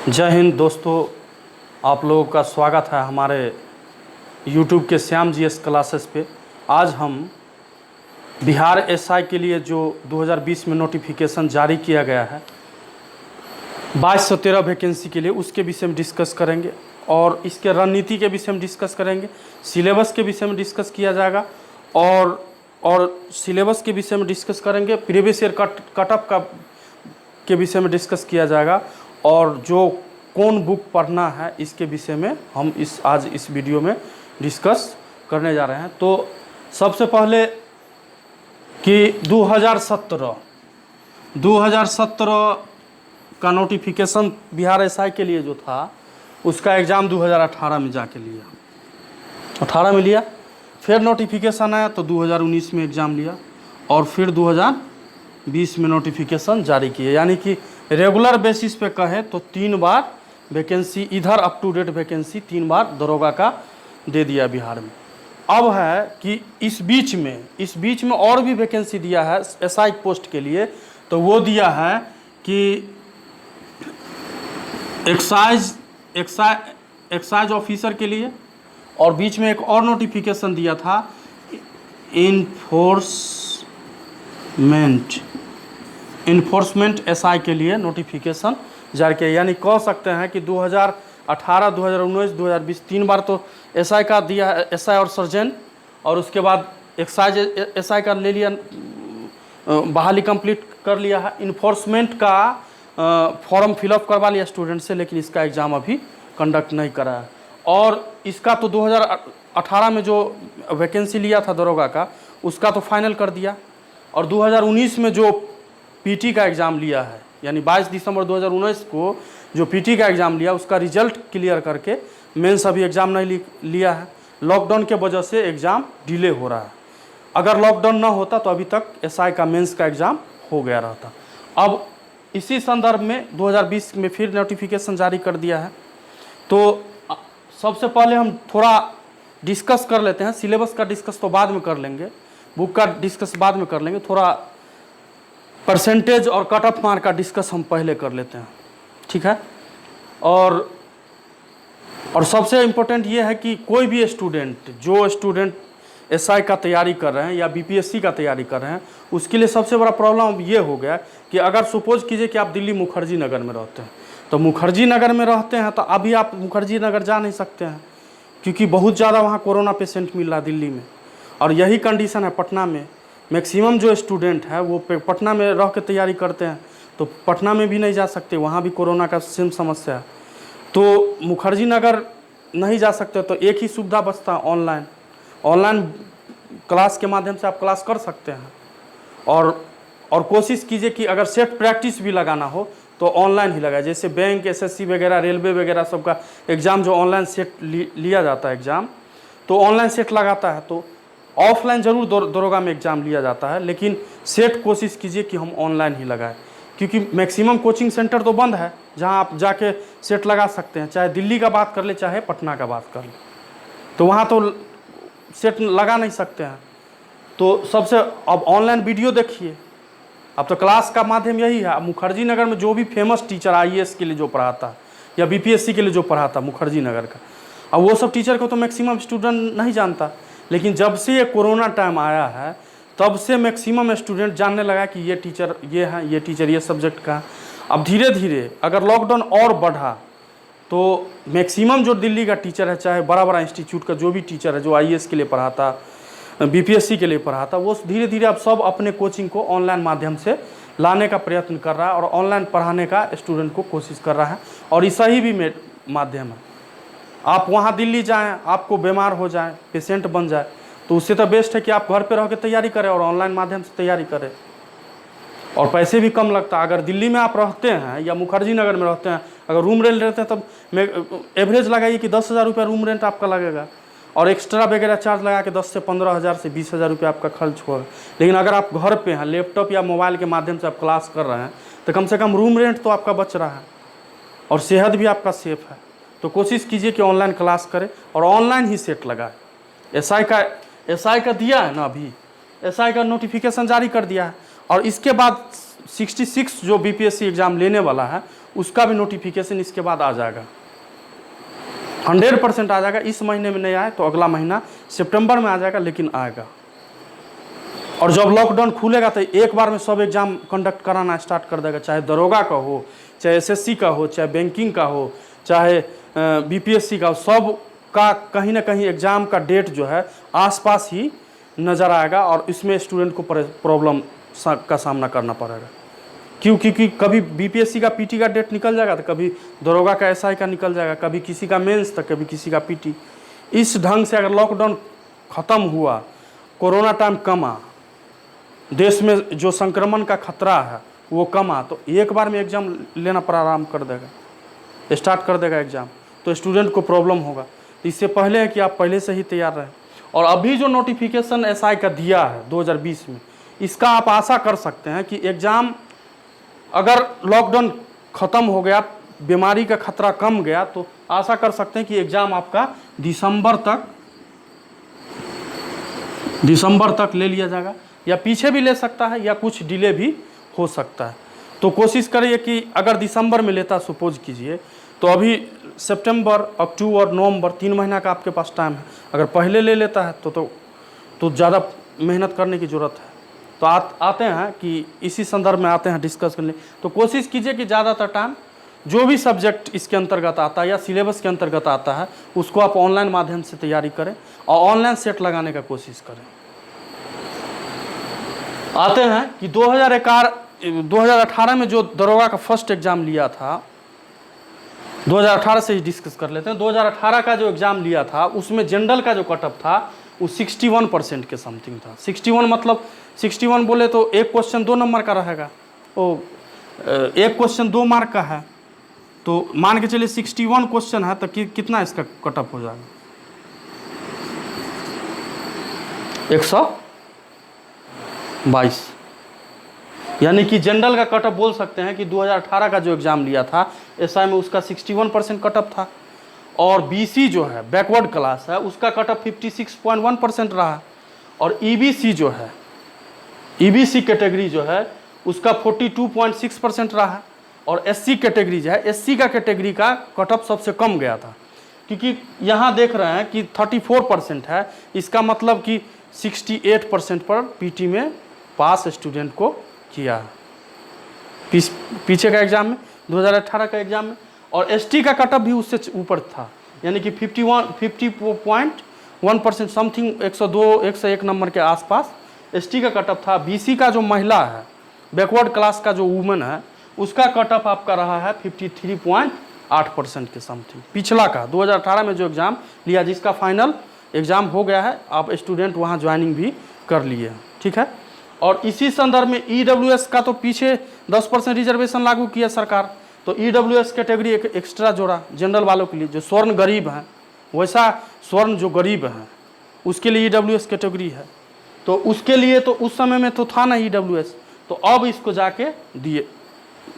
जय हिंद दोस्तों, आप लोगों का स्वागत है हमारे YouTube के श्याम जी एस क्लासेस पे। आज हम बिहार एसआई के लिए जो 2020 में नोटिफिकेशन जारी किया गया है 2213 वैकेंसी के लिए, उसके विषय में डिस्कस करेंगे और इसके रणनीति के विषय में डिस्कस करेंगे। सिलेबस के विषय में डिस्कस किया जाएगा और सिलेबस के विषय में डिस्कस करेंगे। प्रीवियस ईयर कट ऑफ के विषय में डिस्कस किया जाएगा और जो कौन बुक पढ़ना है इसके विषय में हम आज इस वीडियो में डिस्कस करने जा रहे हैं। तो सबसे पहले कि 2017 का नोटिफिकेशन बिहार एसआई के लिए जो था उसका एग्ज़ाम 2018 में जाके लिया, 18 में लिया। फिर नोटिफिकेशन आया तो 2019 में एग्ज़ाम लिया और फिर 2020 में नोटिफिकेशन जारी किए। यानी कि रेगुलर बेसिस पे कहे तो 3 बार वैकेंसी, इधर अप टू डेट वैकेंसी 3 बार दरोगा का दे दिया बिहार में। अब है कि इस बीच में और भी वैकेंसी दिया है एसआई पोस्ट के लिए। तो वो दिया है कि एक्साइज ऑफिसर के लिए, और बीच में एक और नोटिफिकेशन दिया था इन्फोर्समेंट एसआई के लिए नोटिफिकेशन जारी किया। यानी कह सकते हैं कि 2018, 2019, 2020 3 बार तो एसआई का दिया है, एसआई और सर्जन, और उसके बाद एक्साइज एसआई का ले लिया, बहाली कंप्लीट कर लिया है। इन्फोर्समेंट का फॉर्म फिलअप करवा लिया स्टूडेंट से, लेकिन इसका एग्ज़ाम अभी कंडक्ट नहीं करा है। और इसका तो 2018 में जो वैकेंसी लिया था दरोगा का उसका तो फाइनल कर दिया, और 2019 में जो पीटी का एग्ज़ाम लिया है, यानी 22 दिसंबर 2019 को जो पीटी का एग्ज़ाम लिया उसका रिजल्ट क्लियर करके मेंस अभी एग्ज़ाम नहीं लिया है। लॉकडाउन के वजह से एग्ज़ाम डिले हो रहा है। अगर लॉकडाउन ना होता तो अभी तक एसआई का मेंस का एग्ज़ाम हो गया रहता। अब इसी संदर्भ में 2020 में फिर नोटिफिकेशन जारी कर दिया है। तो सबसे पहले हम थोड़ा डिस्कस कर लेते हैं। सिलेबस का डिस्कस तो बाद में कर लेंगे, बुक का डिस्कस बाद में कर लेंगे। थोड़ा परसेंटेज और कट ऑफ मार्क का डिस्कस हम पहले कर लेते हैं, ठीक है। और सबसे इम्पोर्टेंट ये है कि कोई भी स्टूडेंट एसआई का तैयारी कर रहे हैं या बीपीएससी का तैयारी कर रहे हैं, उसके लिए सबसे बड़ा प्रॉब्लम ये हो गया कि अगर सपोज कीजिए कि आप दिल्ली मुखर्जी नगर में रहते हैं, तो मुखर्जी नगर में रहते हैं तो अभी आप मुखर्जी नगर जा नहीं सकते हैं, क्योंकि बहुत ज़्यादा वहाँ कोरोना पेशेंट मिल रहा है दिल्ली में। और यही कंडीशन है पटना में। मैक्सिमम जो स्टूडेंट है वो पटना में रह के तैयारी करते हैं, तो पटना में भी नहीं जा सकते, वहाँ भी कोरोना का सेम समस्या है। तो मुखर्जी नगर नहीं जा सकते, तो एक ही सुविधा बचता है ऑनलाइन क्लास के माध्यम से आप क्लास कर सकते हैं। और कोशिश कीजिए कि अगर सेट प्रैक्टिस भी लगाना हो तो ऑनलाइन ही लगाए। जैसे बैंक, एसएससी वगैरह, रेलवे वगैरह सबका एग्ज़ाम जो ऑनलाइन सेट लिया जाता है एग्ज़ाम, तो ऑनलाइन सेट लगाता है। तो ऑफलाइन ज़रूर दरोगा में एग्ज़ाम लिया जाता है, लेकिन सेट कोशिश कीजिए कि हम ऑनलाइन ही लगाएं, क्योंकि मैक्सिमम कोचिंग सेंटर तो बंद है जहां आप जाके सेट लगा सकते हैं। चाहे दिल्ली का बात कर ले, चाहे पटना का बात कर ले, तो वहाँ तो सेट लगा नहीं सकते हैं। तो सबसे अब ऑनलाइन वीडियो देखिए। अब तो क्लास का माध्यम यही है। मुखर्जी नगर में जो भी फेमस टीचर आईएएस के लिए जो पढ़ाता या बीपीएससी के लिए जो पढ़ाता मुखर्जी नगर का, अब वो सब टीचर को तो मैक्सिमम स्टूडेंट नहीं जानता। लेकिन जब से ये कोरोना टाइम आया है तब से मैक्सिमम स्टूडेंट जानने लगा कि ये टीचर ये है, ये टीचर ये सब्जेक्ट का। अब धीरे धीरे अगर लॉकडाउन और बढ़ा तो मैक्सिमम जो दिल्ली का टीचर है, चाहे बड़ा बड़ा इंस्टीट्यूट का जो भी टीचर है, जो आईएएस के लिए पढ़ाता, बीपीएससी के लिए पढ़ाता, वो धीरे धीरे अब सब अपने कोचिंग को ऑनलाइन माध्यम से लाने का प्रयत्न कर रहा है और ऑनलाइन पढ़ाने का स्टूडेंट को कोशिश कर रहा है। और ये सही भी माध्यम है। आप वहाँ दिल्ली जाएं, आपको बीमार हो जाए, पेशेंट बन जाए, तो उससे तो बेस्ट है कि आप घर पे रह के तैयारी करें और ऑनलाइन माध्यम से तैयारी करें, और पैसे भी कम लगता है। अगर दिल्ली में आप रहते हैं या मुखर्जी नगर में रहते हैं, अगर रूम रेंट लेते हैं तब एवरेज लगाइए कि 10,000 रुपये रूम रेंट आपका लगेगा, और एक्स्ट्रा वगैरह चार्ज लगा के 10 से 15,000 से 20,000 रुपये आपका खर्च होगा। लेकिन अगर आप घर पे हैं, लैपटॉप या मोबाइल के माध्यम से आप क्लास कर रहे हैं, तो कम से कम रूम रेंट तो आपका बच रहा है और सेहत भी आपका सेफ है। तो कोशिश कीजिए कि ऑनलाइन क्लास करें और ऑनलाइन ही सेट लगाए। एसआई का दिया है ना, अभी एसआई का नोटिफिकेशन जारी कर दिया है, और इसके बाद 66 जो बीपीएससी एग्ज़ाम लेने वाला है उसका भी नोटिफिकेशन इसके बाद आ जाएगा, 100% आ जाएगा। इस महीने में नहीं आए तो अगला महीना सितंबर में आ जाएगा, लेकिन आएगा। और जब लॉकडाउन खुलेगा तो एक बार में सब एग्ज़ाम कंडक्ट कराना स्टार्ट कर देगा, चाहे दरोगा का हो, चाहे एसएससी का हो, चाहे बैंकिंग का हो, चाहे बीपीएससी का हो, सब का कहीं ना कहीं एग्ज़ाम का डेट जो है आसपास ही नज़र आएगा और इसमें स्टूडेंट को प्रॉब्लम का सामना करना पड़ेगा। क्योंकि कभी बीपीएससी का पीटी का डेट निकल जाएगा तो कभी दरोगा का एसआई का निकल जाएगा, कभी किसी का मेंस तो कभी किसी का पीटी। इस ढंग से अगर लॉकडाउन ख़त्म हुआ, कोरोना टाइम कमा, देश में जो संक्रमण का खतरा है वो कमा, तो एक बार में एग्ज़ाम लेना प्रारंभ कर देगा, स्टार्ट कर देगा एग्ज़ाम, तो स्टूडेंट को प्रॉब्लम होगा। इससे पहले है कि आप पहले से ही तैयार रहें। और अभी जो नोटिफिकेशन एसआई का दिया है 2020 में, इसका आप आशा कर सकते हैं कि एग्ज़ाम अगर लॉकडाउन ख़त्म हो गया, बीमारी का खतरा कम गया, तो आशा कर सकते हैं कि एग्ज़ाम आपका दिसंबर तक ले लिया जाएगा, या पीछे भी ले सकता है या कुछ डिले भी हो सकता है। तो कोशिश करिए कि अगर दिसंबर में लेता, सपोज कीजिए, तो अभी सितंबर, अक्टूबर, नवंबर 3 महीना का आपके पास टाइम है। अगर पहले ले लेता है तो ज़्यादा मेहनत करने की ज़रूरत है। तो आते हैं कि इसी संदर्भ में आते हैं डिस्कस करने। तो कोशिश कीजिए कि ज़्यादातर टाइम जो भी सब्जेक्ट इसके अंतर्गत आता है या सिलेबस के अंतर्गत आता है उसको आप ऑनलाइन माध्यम से तैयारी करें और ऑनलाइन सेट लगाने का कोशिश करें। आते हैं कि 2018 में जो दरोगा का फर्स्ट एग्ज़ाम लिया था, 2018 से ही डिस्कस कर लेते हैं। 2018 का जो एग्ज़ाम लिया था उसमें जनरल का जो कटअप था वो 61% के समथिंग था। 61 मतलब 61 बोले तो एक क्वेश्चन 2 नंबर का रहेगा, एक क्वेश्चन 2 मार्क का है, तो मान के चलिए 61 क्वेश्चन है तो कितना इसका कटअप हो जाएगा? 122। यानी कि जनरल का कटअप बोल सकते हैं कि 2018 का जो एग्ज़ाम लिया था एसआई में उसका 61% कटअप था। और बीसी जो है बैकवर्ड क्लास है उसका कटअप 56.1% रहा है। और ईबीसी जो है, ईबीसी कैटेगरी जो है उसका 42.6% रहा है। और एससी कैटेगरी जो है, एससी का कैटेगरी का कटअप सबसे कम गया था, क्योंकि यहाँ देख रहे हैं कि 34% है, इसका मतलब कि 68% पर पीटी में पास स्टूडेंट को किया है पीछे का एग्ज़ाम में, 2018 का एग्ज़ाम में। और एसटी का कटअप भी उससे ऊपर था, यानी कि 50.1% समथिंग, 102 101 नंबर के आसपास एसटी का कटअप था। बीसी का जो महिला है, बैकवर्ड क्लास का जो वुमेन है, उसका कटअप आपका रहा है 53.8% के समथिंग। पिछला का 2018 में जो एग्ज़ाम लिया, जिसका फाइनल एग्ज़ाम हो गया है, आप स्टूडेंट वहाँ ज्वाइनिंग भी कर लिए हैं, ठीक है। और इसी संदर्भ में ईडब्ल्यूएस का तो पीछे 10% रिजर्वेशन लागू किया सरकार, तो ईडब्ल्यूएस कैटेगरी एक एक्स्ट्रा जोड़ा जनरल वालों के लिए, जो स्वर्ण गरीब हैं, वैसा स्वर्ण जो गरीब हैं उसके लिए ईडब्ल्यूएस कैटेगरी है। तो उसके लिए तो उस समय में तो था ना ईडब्ल्यूएस, तो अब इसको जाके दिए,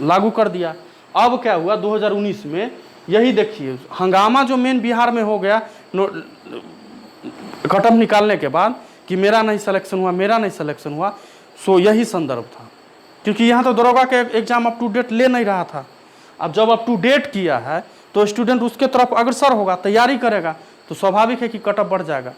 लागू कर दिया। अब क्या हुआ 2019 में, यही देखिए हंगामा जो मेन बिहार में हो गया कटअप निकालने के बाद कि मेरा नहीं सिलेक्शन हुआ, मेरा नहीं सिलेक्शन हुआ, सो यही संदर्भ था। क्योंकि यहाँ तो दरोगा के एग्ज़ाम अप टू डेट ले नहीं रहा था। अब जब अप टू डेट किया है तो स्टूडेंट उसके तरफ अग्रसर होगा, तैयारी करेगा, तो स्वाभाविक है कि कटअप बढ़ जाएगा।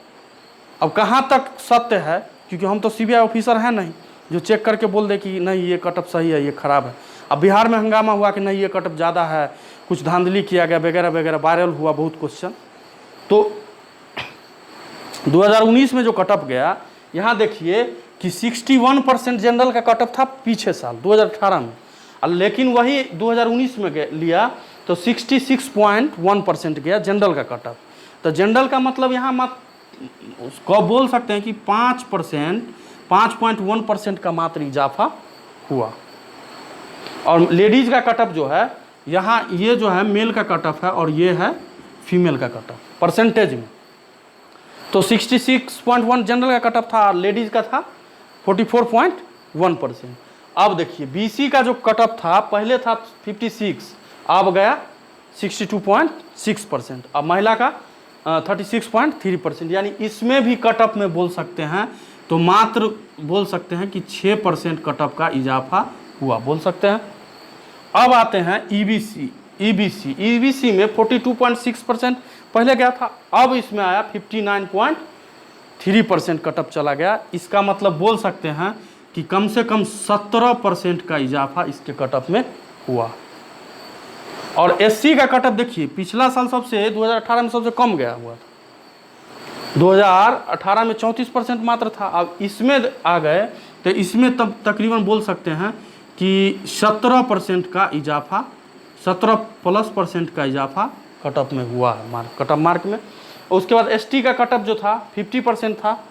अब कहाँ तक सत्य है, क्योंकि हम तो सीबीआई ऑफिसर हैं नहीं जो चेक करके बोल दे कि नहीं ये कटअप सही है, ये ख़राब है। अब बिहार में हंगामा हुआ कि नहीं ये कटअप ज़्यादा है, कुछ धांधली किया गया वगैरह वगैरह, वायरल हुआ बहुत क्वेश्चन। तो 2019 में जो कटअप गया, यहाँ देखिए कि 61% जनरल का कटअप था पिछले साल 2018 में, लेकिन वही 2019 में लिया तो 66.1% गया जनरल का कटअप। तो जनरल का मतलब यहाँ मत उसको बोल सकते हैं कि 5.1% का मात्र इजाफा हुआ। और लेडीज़ का कटअप जो है यहाँ, ये जो है मेल का कटअप है और ये है फीमेल का कटअप परसेंटेज में। तो 66.1 जनरल का कटअप था, लेडीज़ का था 44.1%। अब देखिए बीसी का जो कटअप था पहले था 56, अब गया 62.6%। अब महिला का 36.3%, यानी इसमें भी कटअप में बोल सकते हैं तो मात्र बोल सकते हैं कि 6% कटअप का इजाफा हुआ, बोल सकते हैं। अब आते हैं ईबीसी में 42.6% पहले गया था, अब इसमें आया 59.3% कटअप चला गया। इसका मतलब बोल सकते हैं कि कम से कम 17% का इजाफा इसके कटअप में हुआ। और एससी का कटअप देखिए, पिछला साल सबसे 2018 में सबसे कम गया हुआ था, 2018 में 34% मात्र था। अब इसमें आ गए तो इसमें तब तकरीबन बोल सकते हैं कि 17% का इजाफा, 17+% का इजाफा कटअप में हुआ है, कटअप मार्क में। और उसके बाद एसटी का कटअप जो था 50% था,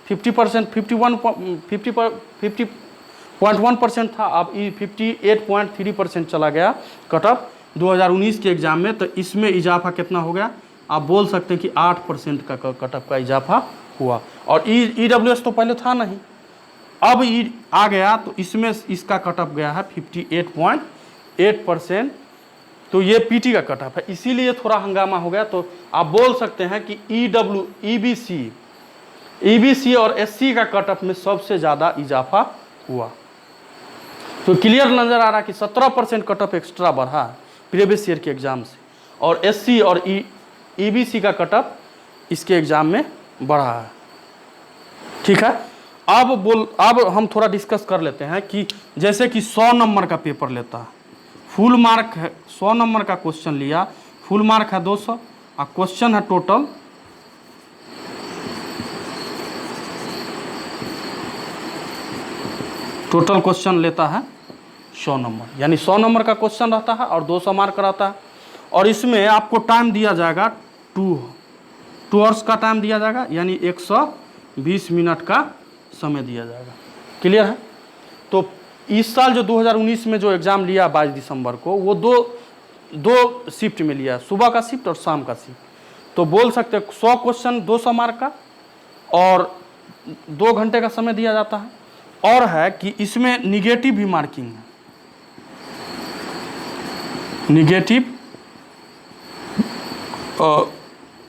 50.1% था, अब 58.3% चला गया कटअप 2019 के एग्ज़ाम में। तो इसमें इजाफा कितना हो गया, आप बोल सकते हैं कि 8% का कटअप का इजाफा हुआ। और ईडब्ल्यूएस तो पहले था नहीं, अब आ गया, तो इसमें इसका कटअप गया है 58.8%। तो ये पीटी का कटअप है, इसीलिए थोड़ा हंगामा हो गया। तो आप बोल सकते हैं कि ईबीसी और एससी का कटअप में सबसे ज़्यादा इजाफा हुआ। तो क्लियर नज़र आ रहा है कि 17% कटअप एक्स्ट्रा बढ़ा है प्रीवियस ईयर के एग्ज़ाम से, और एससी और ईबीसी का कटअप इसके एग्ज़ाम में बढ़ा है। ठीक है, अब हम थोड़ा डिस्कस कर लेते हैं कि जैसे कि 100 नंबर का पेपर लेता है, फुल मार्क है 100 नंबर का क्वेश्चन लिया, फुल मार्क है 200 और क्वेश्चन है टोटल क्वेश्चन लेता है 100 नंबर, यानी 100 नंबर का क्वेश्चन रहता है और 200 मार्क रहता है। और इसमें आपको टाइम दिया जाएगा 2 आवर्स का टाइम दिया जाएगा, यानी 120 मिनट का समय दिया जाएगा। क्लियर है। तो इस साल जो 2019 में जो एग्ज़ाम लिया 22 दिसंबर को, वो दो शिफ्ट में लिया, सुबह का शिफ्ट और शाम का शिफ्ट। तो बोल सकते 100 क्वेश्चन 200 मार्क का और 2 घंटे का समय दिया जाता है। और है कि इसमें निगेटिव भी मार्किंग है, निगेटिव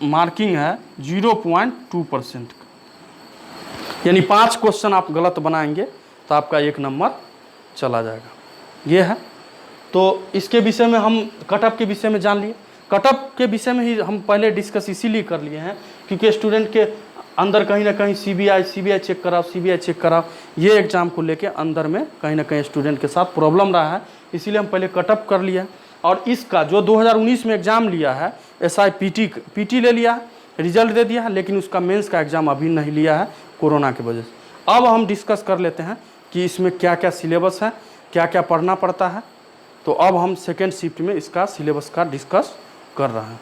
मार्किंग है 0.2% का, यानी 5 क्वेश्चन आप गलत बनाएंगे तो आपका 1 नंबर चला जाएगा। ये है। तो इसके विषय में हम कटअप के विषय में जान लिए। कटअप के विषय में ही हम पहले डिस्कस इसीलिए कर लिए हैं क्योंकि स्टूडेंट के अंदर कहीं ना कहीं सीबीआई चेक कराओ, ये एग्ज़ाम को लेके अंदर में कहीं ना कहीं स्टूडेंट के साथ प्रॉब्लम रहा है, इसीलिए हम पहले कटअप कर लिए। और इसका जो 2019 में एग्ज़ाम लिया है एसआई पीटी ले लिया है, रिजल्ट दे दिया है, लेकिन उसका मेंस का एग्ज़ाम अभी नहीं लिया है कोरोना की वजह से। अब हम डिस्कस कर लेते हैं कि इसमें क्या क्या सिलेबस है, क्या क्या पढ़ना पड़ता है। तो अब हम सेकेंड शिफ्ट में इसका सिलेबस का डिस्कस कर रहे हैं।